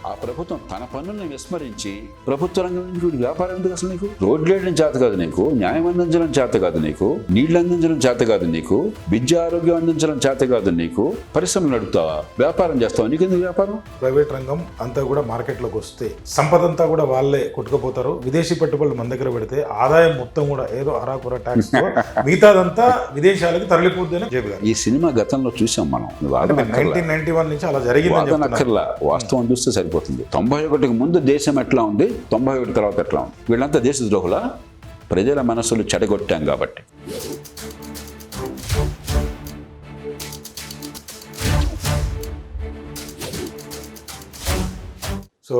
ఆ ప్రభుత్వం తన పన్నుల్ని విస్మరించి ప్రభుత్వ రంగం నుంచి వీడు వ్యాపారం ఎందుకు అసలు నీకు? రోడ్లు వేయడం చేత కాదు నీకు, న్యాయం అందించడం చేత కాదు నీకు, నీళ్లు అందించడం చేత కాదు నీకు, విద్య ఆరోగ్యం అందించడం చేత కాదు నీకు, పరిశ్రమలు నడుపుతావా, వ్యాపారం చేస్తావా? నీకు ఎందుకు వ్యాపారం? ప్రైవేట్ రంగం అంతా కూడా మార్కెట్లోకి వస్తే సంపద అంతా కూడా వాళ్ళే కొట్టుకుపోతారు. విదేశీ పెట్టుబడులు మన దగ్గర పెడితే ఆదాయం మొత్తం కూడా ఏదో అరాకుర ట్యాక్స్ మిగతాదంతా విదేశాలకి తరలిపోద్ది అని జేపీ గారు. ఈ సినిమా గతంలో చూసాం మనం. 1991 నుంచి అలా జరిగింది. వాస్తవం చూస్తే సరిపోతుంది. 91కి ముందు దేశం ఎట్లా ఉంది, 91 తర్వాత ఎట్లా ఉంది? వీళ్ళంతా దేశద్రోహుల, ప్రజల మనసులు చెడగొట్టాం కాబట్టి. సో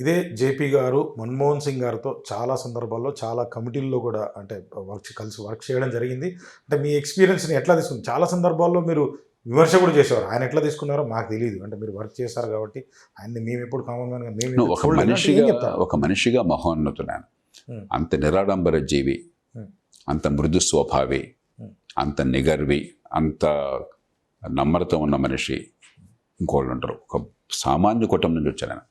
ఇదే జేపీ గారు మన్మోహన్ సింగ్ గారితో చాలా సందర్భాల్లో చాలా కమిటీల్లో కూడా అంటే కలిసి వర్క్ చేయడం జరిగింది. అంటే మీ ఎక్స్పీరియన్స్ని ఎట్లా తీసుకుంది? చాలా సందర్భాల్లో మీరు విమర్శ కూడా చేసేవారు. ఆయన ఎట్లా తీసుకున్నారో మాకు తెలియదు, అంటే మీరు వర్క్ చేశారు కాబట్టి ఆయన్ని మేము ఎప్పుడు కామన్ మ్యాన్గా మేము ఒక మనిషిగా మహోన్నతుడాను, అంత నిరాడంబర జీవి, అంత మృదు స్వభావి, అంత నిగర్వి, అంత నమ్రత ఉన్న మనిషి ఇంకోళ్ళు ఉంటారు. ఒక సామాన్య కుటుంబం నుంచి వచ్చాను ఆయన.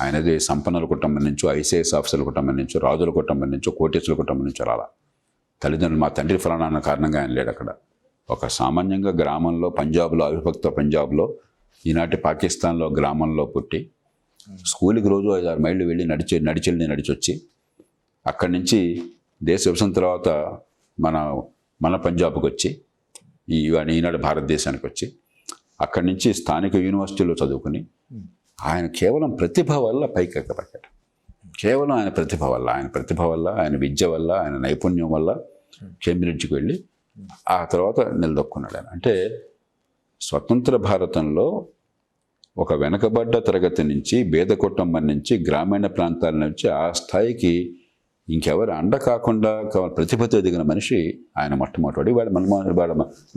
ఆయనది సంపన్నుల కుటుంబం నుంచో, ఐసీఎస్ ఆఫీసర్ల కుటుంబం నుంచో, రాజుల కుటుంబం నుంచో, కోటేశ్వరుల కుటుంబం నుంచో రాలా. తల్లిదండ్రులు మా తండ్రి ఫలానా అన్న కారణంగా ఆయన లేడు అక్కడ. ఒక సామాన్యంగా గ్రామంలో, పంజాబ్లో, అవిభక్త పంజాబ్లో, ఈనాటి పాకిస్తాన్లో గ్రామంలో పుట్టి స్కూల్కి రోజు 5-6 మైళ్ళు వెళ్ళి నడిచొచ్చి అక్కడి నుంచి దేశ విభజన తర్వాత మన పంజాబ్కి వచ్చి ఈనాడు భారతదేశానికి వచ్చి అక్కడి నుంచి స్థానిక యూనివర్సిటీలో చదువుకుని ఆయన కేవలం ప్రతిభ వల్ల పైకి ఎక్కబడ్డాడు. కేవలం ఆయన ప్రతిభ వల్ల, ఆయన విద్య వల్ల, ఆయన నైపుణ్యం వల్ల కేంబ్రిడ్జ్కి వెళ్ళి ఆ తర్వాత నిలదొక్కున్నాడు ఆయన. అంటే స్వతంత్ర భారతంలో ఒక వెనకబడ్డ తరగతి నుంచి, పేద కుటుంబం నుంచి, గ్రామీణ ప్రాంతాల నుంచి ఆ స్థాయికి ఇంకెవరు అండ కాకుండా ప్రతిభతో ఎదిగిన మనిషి ఆయన మొట్టమొదటి. వాడు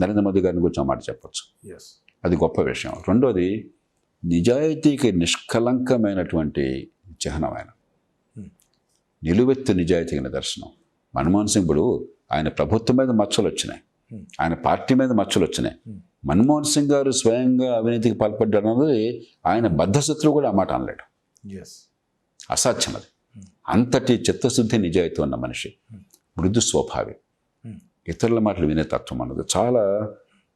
నరేంద్ర మోదీ గారిని గురించి మాట చెప్పచ్చు. అది గొప్ప విషయం. రెండోది, నిజాయితీకి నిష్కలంకమైనటువంటి చిహ్నం ఆయన. నిలువెత్తు నిజాయితీకి నిదర్శనం. మన్మోహన్ సింగ్ ఇప్పుడు ఆయన ప్రభుత్వం మీద మచ్చలు వచ్చినాయి, ఆయన పార్టీ మీద మచ్చలు వచ్చినాయి. మన్మోహన్ సింగ్ గారు స్వయంగా అవినీతికి పాల్పడ్డాడు అన్నది ఆయన బద్ధశత్రువు కూడా ఆ మాట అనలేడు. అసాధ్యం అది. అంతటి చిత్తశుద్ధి, నిజాయితీ ఉన్న మనిషి, మృదు స్వభావి, ఇతరుల మాటలు వినే తత్వం అన్నది, చాలా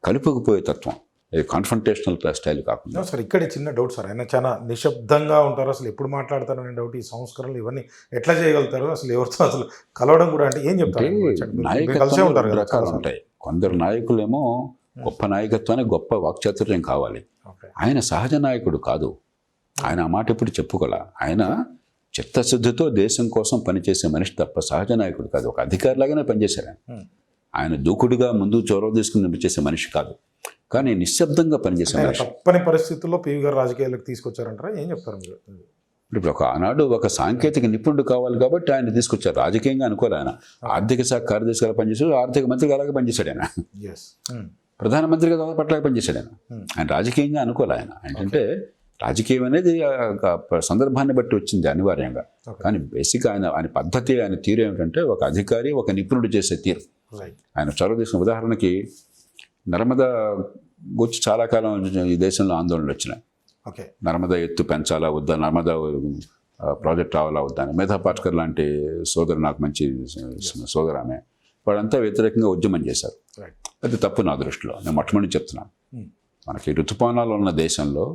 కలుపుకుపోయే తత్వం. ఇది కాన్ఫ్రంటేషనల్ స్టైల్ కాకుండా. సార్ ఇక్కడే చిన్న డౌట్ సార్, ఆయన చాలా నిశ్శబ్దంగా ఉంటారు, అసలు ఎప్పుడు మాట్లాడతారనే డౌట్. ఈ సంస్కరణలు ఇవన్నీ ఎట్లా చేయగలుగుతారు? అసలు ఎవరితో అసలు కలవడం కూడా అంటే ఏం చెప్తారు? నాయకత్వం రకాలు ఉంటాయి. కొందరు నాయకులేమో గొప్ప నాయకత్వానికి గొప్ప వాక్చాతుర్యం కావాలి. ఆయన సహజ నాయకుడు కాదు. ఆయన ఆ మాట ఎప్పుడు చెప్పుకోలే. ఆయన చిత్తశుద్ధితో దేశం కోసం పనిచేసే మనిషి తప్ప సహజ నాయకుడు కాదు. ఒక అధికారిలాగానే పనిచేశారు ఆయన. ఆయన దూకుడుగా ముందు చొరవ తీసుకుని చేసే మనిషి కాదు, కానీ నిశ్శబ్దంగా పనిచేసే మనిషి. తప్పని పరిస్థితుల్లో పివి గారు రాజకీయాలకు తీసుకొచ్చారంటారా? ఏం చెప్తారు మీరు? ఇప్పుడు ఆనాడు ఒక సాంకేతిక నిపుణుడు కావాలి కాబట్టి ఆయన తీసుకొచ్చారు. రాజకీయంగా అనుకోలే. ఆయన ఆర్థిక శాఖ కార్యదర్శిగా పనిచేశాడు, ఆర్థిక మంత్రిగా అలాగే పనిచేశాడు ఆయన, ప్రధానమంత్రిగా పట్లాగా పనిచేశాడు ఆయన. ఆయన రాజకీయంగా అనుకోలే. ఆయన ఏంటంటే రాజకీయం అనేది సందర్భాన్ని బట్టి వచ్చింది అనివార్యంగా. కానీ బేసిక్గా ఆయన పద్ధతి, ఆయన తీరు ఏమిటంటే ఒక అధికారి, ఒక నిపుణుడు చేసే తీరు. ఆయన చొరవ తీసుకున్న ఉదాహరణకి నర్మదా గురించి చాలా కాలం ఈ దేశంలో ఆందోళనలు వచ్చినాయి. నర్మదా ఎత్తు పెంచాలా వద్దా, నర్మదా ప్రాజెక్ట్ రావాలా వద్దా అని. మేధా పాట్కర్ లాంటి సోదరు, నాకు మంచి సోదరు ఆమె, వాళ్ళంతా వ్యతిరేకంగా ఉద్యమం చేశారు. అది తప్పు నా దృష్టిలో. నేను మొట్టమొదటి చెప్తున్నాను. మనకి ఋతుపవనాలు ఉన్న దేశంలో,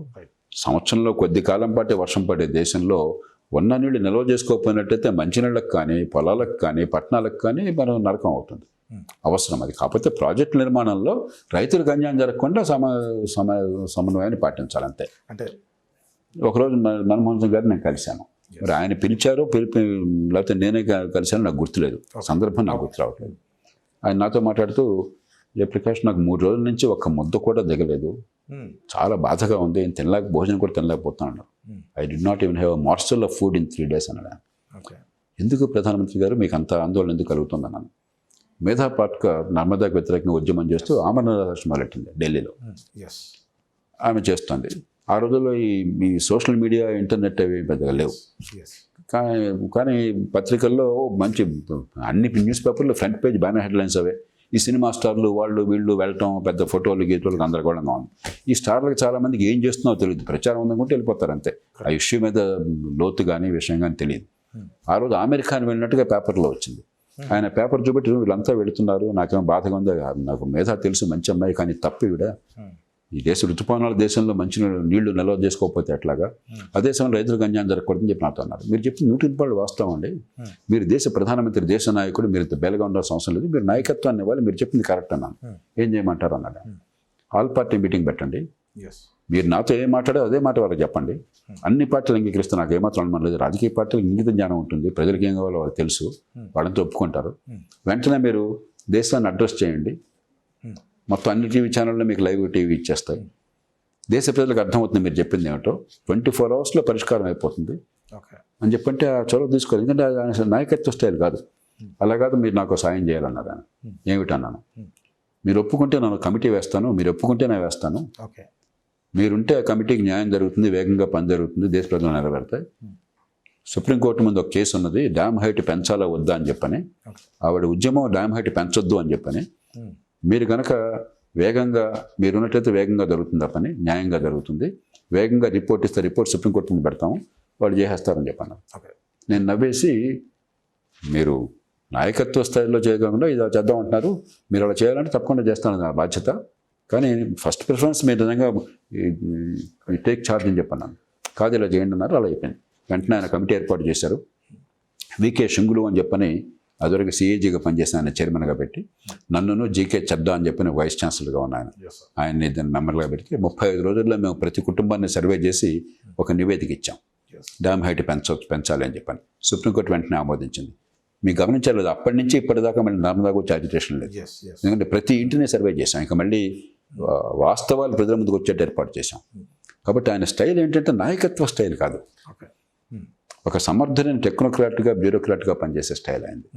సంవత్సరంలో కొద్ది కాలం పాటే వర్షం పడే దేశంలో ఉన్న నీళ్ళు నిల్వ చేసుకోకపోయినట్టయితే మంచినీళ్ళకి కానీ, పొలాలకు కానీ, పట్టణాలకు కానీ మనం నరకం అవుతుంది. అవసరం అది. కాకపోతే ప్రాజెక్టు నిర్మాణంలో రైతులకు అన్యాయం జరగకుండా సమన్వయాన్ని పాటించాలంతే. అంటే ఒకరోజు మన్మోహన్ సింగ్ గారిని నేను కలిశాను. మరి ఆయన పిలిచారో లేకపోతే నేనే కలిశాను, నాకు గుర్తులేదు. సందర్భం నాకు గుర్తు రావట్లేదు. ఆయన నాతో మాట్లాడుతూ, జయప్రకాష్, నాకు 3 రోజుల నుంచి ఒక్క ముద్ద కూడా దిగలేదు, చాలా బాధగా ఉంది, భోజనం కూడా తినలేకపోతున్నాను. I did not even have a morsel of food in 3 days అన్నాడు. ఎందుకు ప్రధానమంత్రి గారు మీకు అంత ఆందోళన ఎందుకు కలుగుతుంది అన్నాను. మేధా పాట్కర్ నర్మదాకు వ్యతిరేకంగా ఉద్యమం చేస్తూ ఆమరణ మొదలెట్టింది ఢిల్లీలో. ఆమె చేస్తుంది. ఆ రోజుల్లో ఈ సోషల్ మీడియా, ఇంటర్నెట్ అవి పెద్దగా లేవు. కానీ పత్రికల్లో మంచి అన్ని న్యూస్ పేపర్లో ఫ్రంట్ పేజ్ బ్యానర్ హెడ్లైన్స్ అవే. ఈ సినిమా స్టార్లు వాళ్ళు వీళ్ళు వెళ్ళటం పెద్ద ఫోటోలు గీతలు గందరగోళంగా ఉంది. ఈ స్టార్లకు చాలా మందికి ఏం చేస్తున్నారో తెలియదు, ప్రచారం ఉందనుకుంటే వెళ్ళిపోతారు అంతే. ఆ ఇష్యూ మీద లోతు కానీ విషయం కానీ తెలియదు. ఆ రోజు అమెరికాని వెళ్ళినట్టుగా పేపర్లో వచ్చింది. ఆయన పేపర్ చూపెట్టి వీళ్ళంతా వెళుతున్నారు, నాకేమో బాధగా ఉంది, నాకు మేధా తెలుసు మంచి అమ్మాయి కానీ తప్పు ఈవిడ, ఈ దేశ ఋతుపవనాల దేశంలో మంచి నీళ్లు నిల్వ చేసుకోకపోతే ఎట్లాగా, అదే సమయంలో రైతుల గంజాయం జరగకూడదని చెప్పి నాతో అన్నారు. మీరు చెప్పిన 100% వాస్తవం అండి. మీరు దేశ ప్రధానమంత్రి, దేశ నాయకుడు, మీరు ఇంత బేలగా ఉండాల్సిన అవసరం లేదు, మీరు నాయకత్వాన్ని ఇవ్వాలి, మీరు చెప్పింది కరెక్ట్ అన్నాను. ఏం చేయమంటారు అన్నాడు. ఆల్ పార్టీ మీటింగ్ పెట్టండి, మీరు నాతో ఏం మాట్లాడో అదే మాట వాళ్ళకి చెప్పండి. అన్ని పార్టీలు అంగీకరిస్తే నాకు ఏమాత్రం అనుమానం లేదు. రాజకీయ పార్టీలకు ఇంగిత జ్ఞానం ఉంటుంది, ప్రజలకు ఏం కావాలో వాళ్ళకి తెలుసు, వాళ్ళంతా ఒప్పుకుంటారు. వెంటనే మీరు దేశాన్ని అడ్రస్ చేయండి, మొత్తం అన్ని టీవీ ఛానల్లో మీకు లైవ్ టీవీ ఇచ్చేస్తాయి, దేశ ప్రజలకు అర్థమవుతుంది మీరు చెప్పింది ఏమిటో, 24 అవర్స్లో పరిష్కారం అయిపోతుంది అని చెప్పంటే ఆ చొరవ తీసుకోవాలి. ఎందుకంటే ఆయన నాయకత్వ స్టైల్ కాదు. అలా కాదు, మీరు నాకు సాయం చేయాలన్నారు ఆయన. ఏమిటన్నాను, మీరు ఒప్పుకుంటే నేను కమిటీ వేస్తాను, మీరు ఒప్పుకుంటే నేను వేస్తాను, మీరుంటే ఆ కమిటీకి న్యాయం జరుగుతుంది, వేగంగా పని జరుగుతుంది, దేశ ప్రజలు నెరవేరుతాయి. సుప్రీంకోర్టు ముందు ఒక కేసు ఉన్నది, డ్యామ్ హైట్ పెంచాలా వద్దా అని చెప్పని, ఆవిడ ఉద్యమం డ్యామ్ హైట్ పెంచొద్దు అని చెప్పని, మీరు కనుక వేగంగా మీరున్నట్లయితే వేగంగా జరుగుతుంది ఆ పని, న్యాయంగా జరుగుతుంది, వేగంగా రిపోర్ట్ ఇస్తే రిపోర్ట్ సుప్రీంకోర్టు ముందు పెడతాము, వాళ్ళు చేసేస్తారని చెప్పాను. నేను నవ్వేసి, మీరు నాయకత్వ స్థాయిలో చేయకుండా ఇది చేద్దాం అంటున్నారు, మీరు అలా చేయాలంటే తప్పకుండా చేస్తాను, నా బాధ్యత, కానీ ఫస్ట్ ప్రిఫరెన్స్ మీరు నిజంగా టేక్ ఛార్జ్ అని చెప్పాను. కాదు ఇలా చేయండి అన్నారు, అలా అయిపోయింది. వెంటనే ఆయన కమిటీ ఏర్పాటు చేశారు. వికే షంగులు అని చెప్పని అదివరకు సిఏజీగా పనిచేసిన ఆయన చైర్మన్గా పెట్టి, నన్నును జీకే చెడ్డా అని చెప్పిన వైస్ ఛాన్సలర్గా ఉన్నాను. ఆయన్ని దాన్ని మెంబర్గా పెట్టి 35 రోజుల్లో మేము ప్రతి కుటుంబాన్ని సర్వే చేసి ఒక నివేదిక ఇచ్చాం, డ్యామ్ హైట్ పెంచాలి అని చెప్పని. సుప్రీంకోర్టు వెంటనే ఆమోదించింది. మీకు గమనించలేదు, అప్పటి నుంచి ఇప్పటిదాకా మళ్ళీ నర్మదాకు వచ్చే అజిటేషన్ లేదు. ఎందుకంటే ప్రతి ఇంటిని సర్వే చేశాం, ఇంకా మళ్ళీ వాస్తవాలు ప్రజల ముందుకు వచ్చేట్టు ఏర్పాటు చేశాం. కాబట్టి ఆయన స్టైల్ ఏంటంటే నాయకత్వ స్టైల్ కాదు, ఒక సమర్థులైన టెక్నోక్రాట్గా బ్యూరోక్రాట్గా పనిచేసే స్టైల్ అయింది.